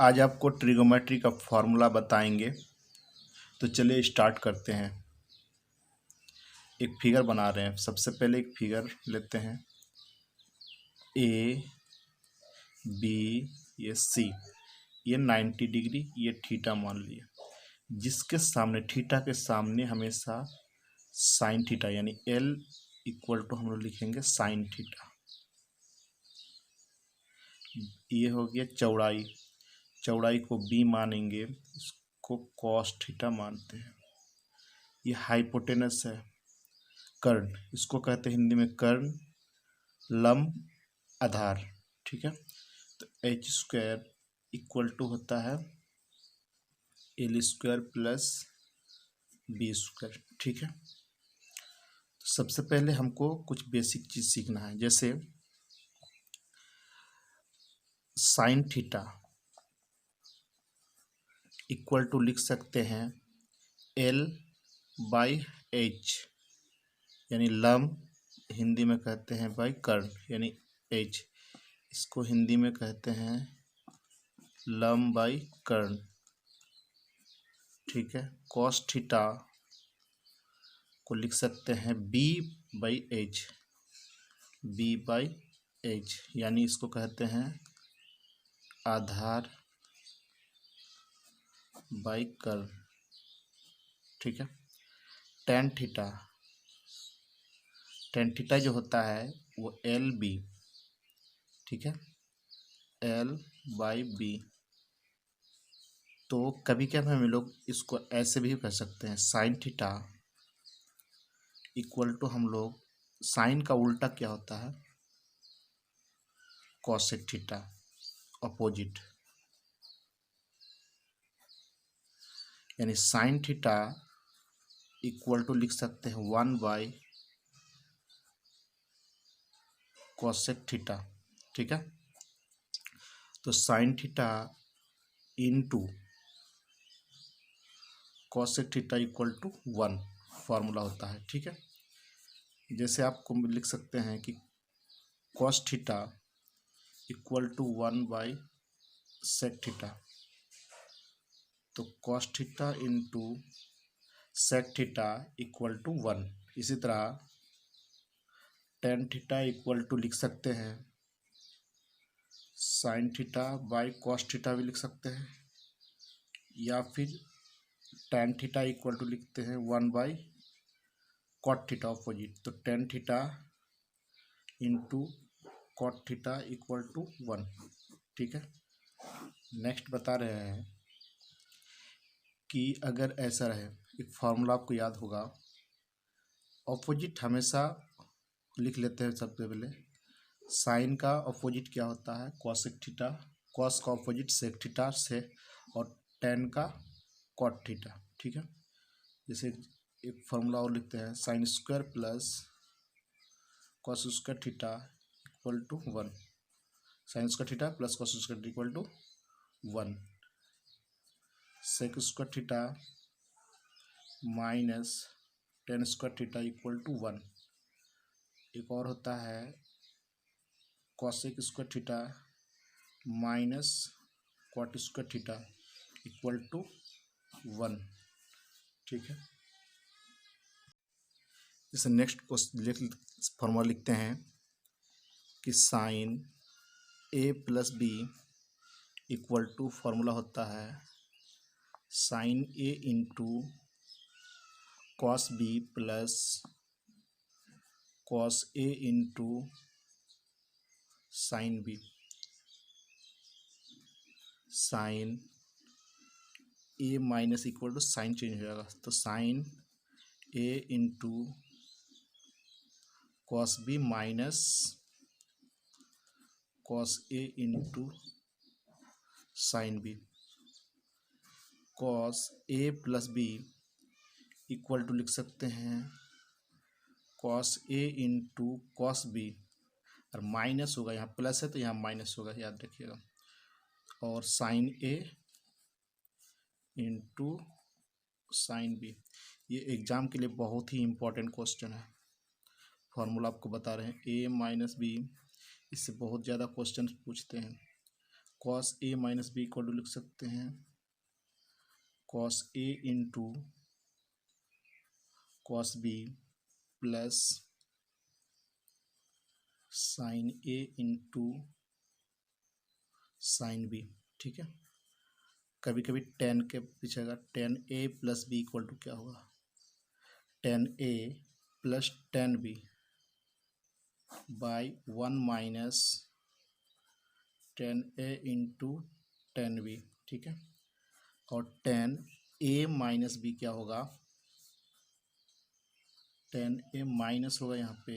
आज आपको ट्रिगोमेट्री का फॉर्मूला बताएंगे। तो चलिए स्टार्ट करते हैं। एक फिगर बना रहे हैं। सबसे पहले एक फिगर लेते हैं, ए बी ये सी, ये 90 डिग्री, ये थीटा मान लिया। जिसके सामने थीटा के सामने हमेशा साइन थीटा यानी एल इक्वल टू हम लोग लिखेंगे साइन थीटा। ये हो गया चौड़ाई, चौड़ाई को बी मानेंगे, इसको कॉस थीटा मानते हैं। ये हाइपोटेनस है, कर्ण, इसको कहते हैं हिंदी में कर्ण, लंब, आधार। ठीक है, तो एच स्क्वायर इक्वल टू होता है L square plus B square. ठीक है, तो सबसे पहले हमको कुछ बेसिक चीज़ सीखना है। जैसे साइन थीटा इक्वल टू लिख सकते हैं एल बाई एच, यानी लंब, हिंदी में कहते हैं बाई कर्ण यानी एच, इसको हिंदी में कहते हैं लंब बाई कर्ण। ठीक है, कॉस थीटा को लिख सकते हैं B by H, B by H यानी इसको कहते हैं आधार बाई कर्ण। ठीक है, टेन थीटा, टेन थीटा जो होता है वो एल बी, ठीक है, एल बाई बी। तो कभी कभी हम लोग इसको ऐसे भी कर सकते हैं, साइन थीटा इक्वल टू हम लोग, साइन का उल्टा क्या होता है, कॉसेक थीटा, अपोजिट, यानी साइन थीटा इक्वल टू लिख सकते हैं 1 बाई कॉसेक थीटा। ठीक है, तो sine theta into cosec theta equal to 1 formula होता है। ठीक है, जैसे आपको लिख सकते हैं कि cos theta equal to 1 by sec theta, तो cos theta into sec theta equal to 1। इसी तरह टेन थीटा इक्वल टू लिख सकते हैं sine theta by cos theta भी लिख सकते हैं, या फिर टेन थीटा इक्वल टू लिखते हैं 1 बाई कॉट थीटा अपोजिट, तो tan theta into cot theta equal to 1। ठीक है, नेक्स्ट बता रहे हैं कि अगर ऐसा रहे, एक फार्मूला आपको याद होगा, ऑपोजिट हमेशा लिख लेते हैं। सबसे पहले साइन का ऑपोजिट क्या होता है, कॉसेक थीटा, कॉस का ऑपोजिट सेक थीटा से, और टेन का कॉट थीटा। ठीक है, जैसे एक फार्मूला और लिखते हैं, sine square plus cos square theta equal to 1, sine square theta plus cos square equal to 1, sec square theta minus tan square theta equal to 1। एक और होता है cosec square theta minus cot square theta equal to 1। ठीक है, जैसे next formula लिखते हैं कि sine A plus B equal to, formula होता है sine A into cos B plus cos A into sine B. Sine A minus equal to sign change हो जाएगा, तो sine A into cos B minus cos A into sine B. Cos A plus B equal to लिख सकते हैं cos A into cos B, और minus होगा, यहाँ plus है तो यहाँ माइनस होगा, याद रखिएगा, और sign A into sine B. ये एग्जाम के लिए बहुत ही इम्पोर्टेंट क्वेश्चन है। फॉर्मूला आपको बता रहे हैं ए माइनस बी, इससे बहुत ज़्यादा क्वेश्चन पूछते हैं। Cos A minus B equal to लिख सकते हैं cos A into cos B plus sine A into sine B. ठीक है, कभी कभी टेन के पीछे का tan A plus B equal to क्या होगा, tan A plus tan B by one minus tan A into tan B. ठीक है, और टेन ए माइनस बी क्या होगा, टेन ए माइनस होगा यहाँ पे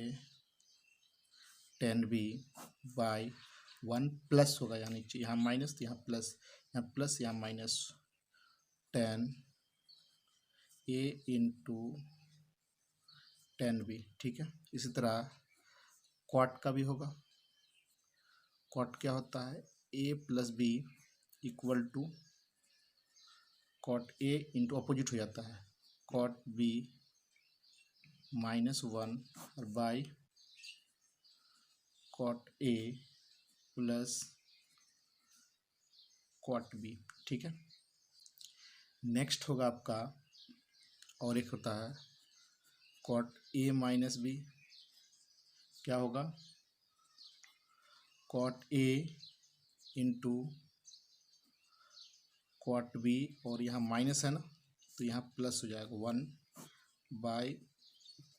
tan B by one plus होगा, यानी यहाँ माइनस तो यहाँ प्लस, यहाँ प्लस यहाँ minus, tan A into tan B. ठीक है, इसी तरह क्वाट का भी होगा। क्वाट क्या होता है, A plus B equal to cot A into opposite हो जाता है कॉट बी माइनस वन और by cot A plus cot B. ठीक है, नेक्स्ट होगा आपका, और एक होता है कॉट ए माइनस बी, क्या होगा cot A into cot B, और यहाँ माइनस है ना तो यहाँ प्लस हो जाएगा one by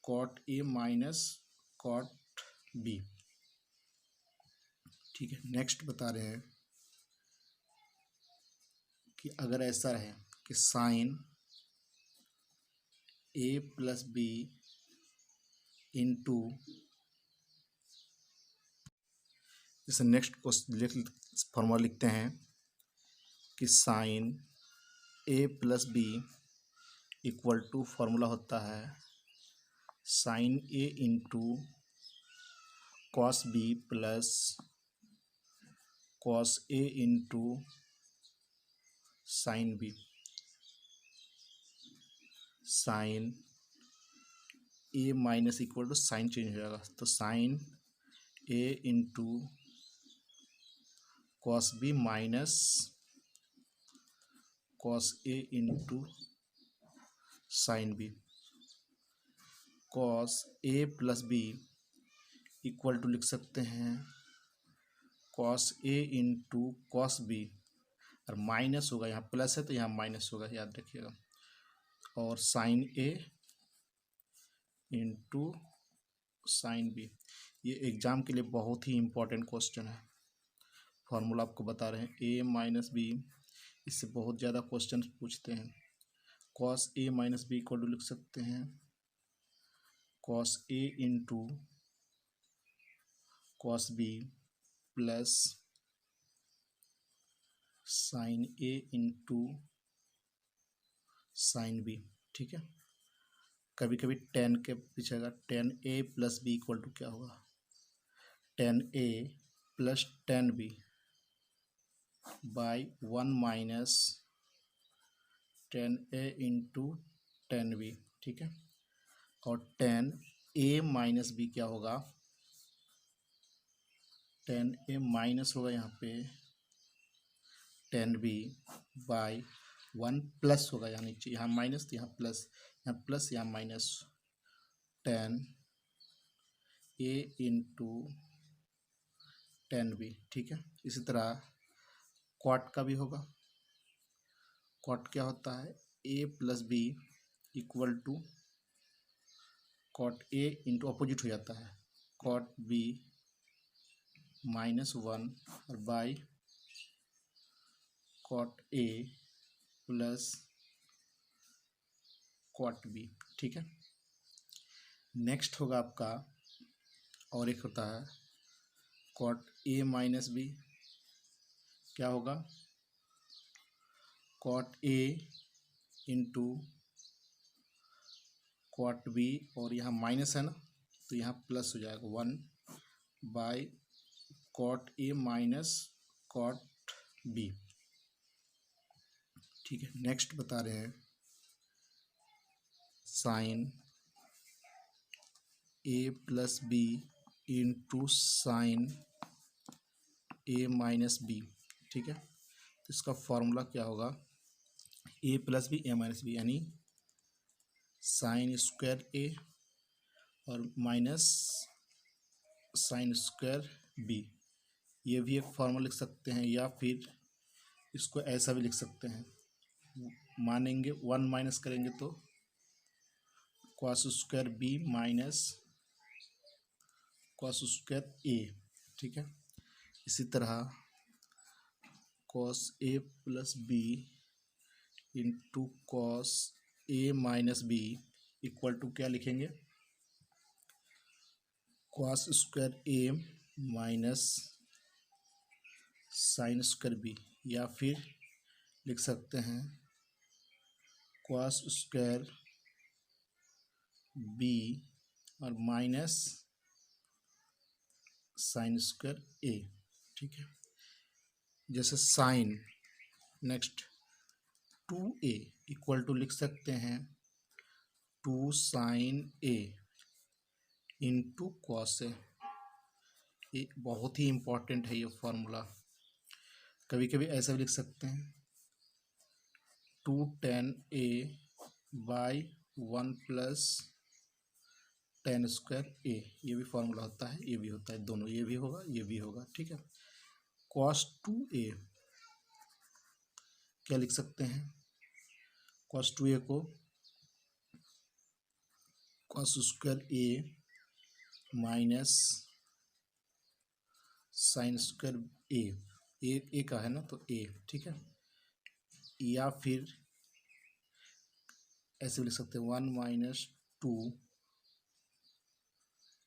cot A minus cot B. ठीक है, नेक्स्ट बता रहे हैं कि अगर ऐसा रहे कि sine A plus B into, जैसे नेक्स्ट क्वेश्चन फॉर्मूला लिखते हैं कि sine A plus B equal to formula होता है sine A into cos B plus cos A into sine B. Sine A minus equal to sign change हो जाएगा, तो sine A into cos B minus cos A into sine B. Cos A plus B equal to लिख सकते हैं cos A into cos B, और minus होगा, यहाँ plus है तो यहाँ माइनस होगा, याद रखिएगा, और sign A into sine B. ये एग्जाम के लिए बहुत ही इम्पोर्टेंट क्वेश्चन है। फॉर्मूला आपको बता रहे हैं ए माइनस बी, इससे बहुत ज़्यादा क्वेश्चन पूछते हैं। Cos A minus B equal to लिख सकते हैं cos A into cos B plus sine A into sine B. ठीक है, कभी कभी टेन के पीछे का tan A plus B equal to क्या होगा, tan A plus tan B by one minus tan A into tan B. ठीक है, और टेन ए माइनस बी क्या होगा, टेन ए माइनस होगा यहाँ पे tan B by one plus होगा, यानी यहाँ माइनस तो यहाँ प्लस, यहाँ प्लस यहाँ minus, tan A into tan B. ठीक है, इसी तरह क्वाट का भी होगा। क्वाट क्या होता है, A plus B equal to cot A into opposite हो जाता है कॉट बी माइनस वन और by cot A plus cot B. ठीक है, नेक्स्ट होगा आपका, और एक होता है कॉट ए माइनस बी, क्या होगा cot A into cot B, और यहाँ माइनस है ना तो यहाँ प्लस हो जाएगा one by cot A minus cot B. ठीक है, नेक्स्ट बता रहे हैं sine A plus B into sine A minus B, ठीक है। तो इसका फॉर्मूला क्या होगा, A plus B A minus B, यानी साइन स्क्वायर ए और माइनस साइन स्क्वायर बी। ये भी एक फॉर्मूला लिख सकते हैं, या फिर इसको ऐसा भी लिख सकते हैं, मानेंगे 1 माइनस करेंगे तो cos square B minus cos square A, ठीक है। इसी तरह cos A plus B into cos A minus B equal to क्या लिखेंगे, cos square A minus sine square B, या फिर लिख सकते हैं कॉस स्क्वायर बी और माइनस साइन स्क्वायर ए, ठीक है। जैसे sign, next 2a equal to लिख सकते हैं 2 साइन ए इंटू कॉस ए। ये बहुत ही इम्पोर्टेंट है ये फॉर्मूला। कभी कभी ऐसा भी लिख सकते हैं 2 tan a by 1 plus tan square A, ये भी फॉर्मूला होता है, ये भी होता है, दोनों, ये भी होगा ये भी होगा, ठीक है। cos 2a क्या लिख सकते हैं, cos 2a को cos square A minus sine square ए का है ना, तो ए, ठीक है। या फिर ऐसे भी लिख सकते हैं 1 माइनस 2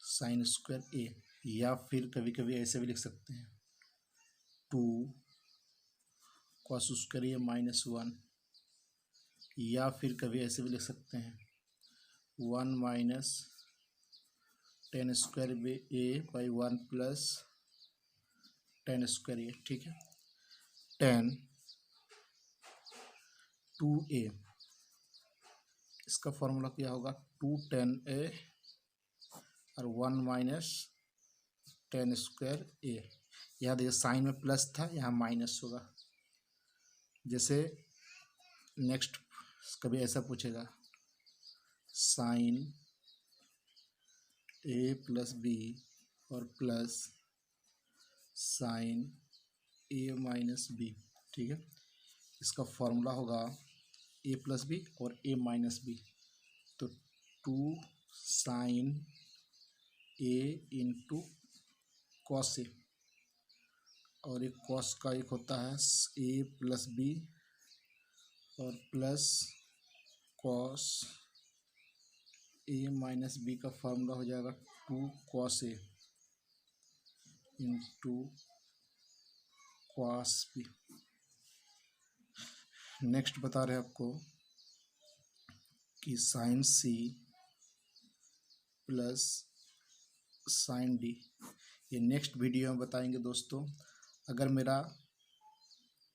साइन स्क्वायर ए, या फिर कभी कभी ऐसे भी लिख सकते हैं 2 कॉस स्क्वायर ए माइनस 1, या फिर कभी ऐसे भी लिख सकते हैं 1 माइनस tan स्क्वायर ए by 1 plus tan square A, ठीक है। tan 2a, इसका फॉर्मूला क्या होगा, 2 tan a और 1 माइनस tan स्क्वायर ए। यहाँ देखिए साइन में प्लस था, यहाँ माइनस होगा। जैसे नेक्स्ट कभी ऐसा पूछेगा साइन ए प्लस बी और plus sine A minus B, ठीक है। इसका फॉर्मूला होगा ए प्लस बी और ए माइनस बी, तो 2 sine A into cos A, और एक कॉस का एक होता है ए प्लस बी और plus cos A minus B का फॉर्मूला हो जाएगा 2 cos A into cos B. Next बता रहे हैं आपको कि sine C plus sine D, ये नेक्स्ट वीडियो में बताएंगे दोस्तों। अगर मेरा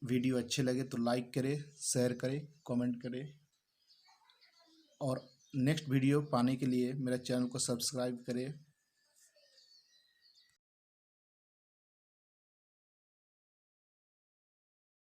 वीडियो अच्छे लगे तो लाइक करें, शेयर करें, कमेंट करें, और नेक्स्ट वीडियो पाने के लिए मेरा चैनल को सब्सक्राइब करें।